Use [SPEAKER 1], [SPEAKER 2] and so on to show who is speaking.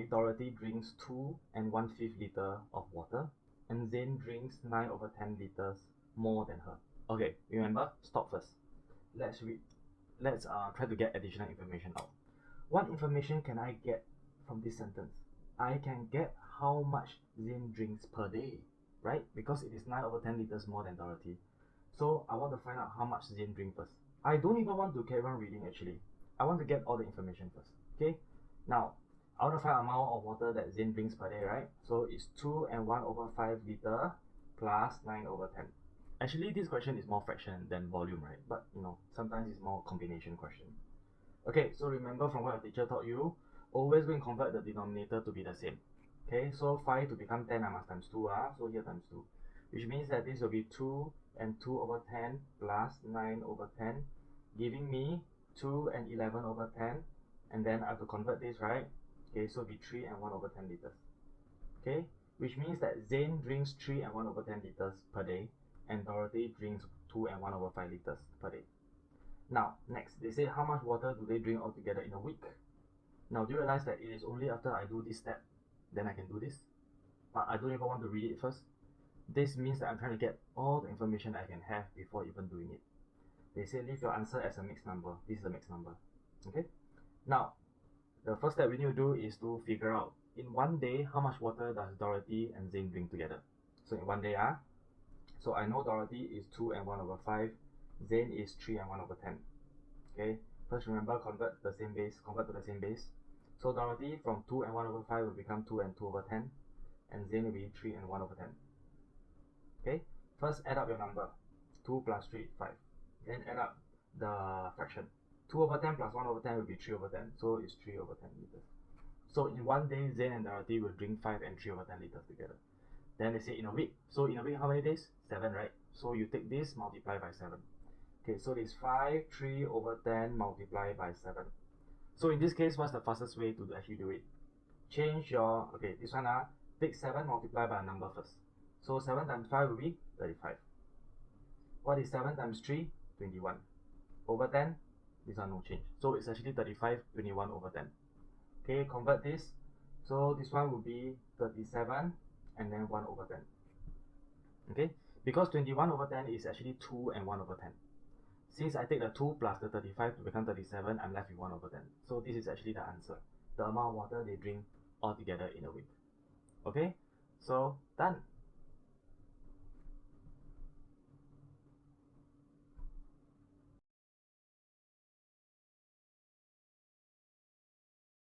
[SPEAKER 1] day, Dorothy drinks 2 and 1/5 liter of water, and Zane drinks 9/10 liters more than her. Okay, remember, stop first. Let's read. Let's try to get additional information out. What information can I get from this sentence? I can get how much Zane drinks per day, right? Because it is 9/10 liters more than Dorothy. So I want to find out how much Zane drinks first. I don't even want to carry on reading actually. I want to get all the information first. Okay? Now, I want to find the amount of water that Zane drinks per day, right? So it's 2 and 1/5 liter plus 9/10. Actually, this question is more fraction than volume, right? But sometimes it's more combination question. Okay, so remember from what your teacher taught you, always go and convert the denominator to be the same. Okay, so 5 to become 10, I must times 2, so here times 2. Which means that this will be 2 and 2/10 plus 9/10, giving me 2 and 11/10, and then I have to convert this, right? Okay, so it'll be 3 and 1/10 liters. Okay, which means that Zane drinks 3 and 1/10 liters per day, and Dorothy drinks 2 and 1/5 liters per day. Now, next, they say how much water do they drink altogether in a week? Now, do you realize that it is only after I do this step, then I can do this? But I don't even want to read it first. This means that I'm trying to get all the information I can have before even doing it. They say leave your answer as a mixed number. This is a mixed number. Okay? Now, the first step we need to do is to figure out in one day how much water does Dorothy and Zane drink together. So in one day, so I know Dorothy is 2 and 1/5, Zane is 3 and 1/10. Okay, first remember convert to the same base. So Dorothy from 2 and 1/5 will become 2 and 2/10, and Zane will be 3 and 1/10. Okay, first add up your number. 2 plus 3, 5. Then add up the fraction. 2/10 plus 1/10 will be 3/10, so it's 3/10 liters. So in one day, Zane and Dorothy will drink 5 and 3/10 liters together. Then they say in a week. So in a week, how many days? 7, right? So you take this, multiply by 7. Okay, so this 5, 3/10 multiplied by 7. So in this case, what's the fastest way to actually do it? Change your, okay, this one, take 7 multiplied by a number first. So 7 times 5 will be 35. What is 7 times 3? 21. Over 10, this one no change. So it's actually 35, 21/10. Okay, convert this. So this one will be 37 and then 1/10. Okay, because 21/10 is actually 2 and 1/10. Since I take the 2 plus the 35 to become 37, I'm left with 1/10. So this is actually the answer. The amount of water they drink altogether in a week. Okay, so done.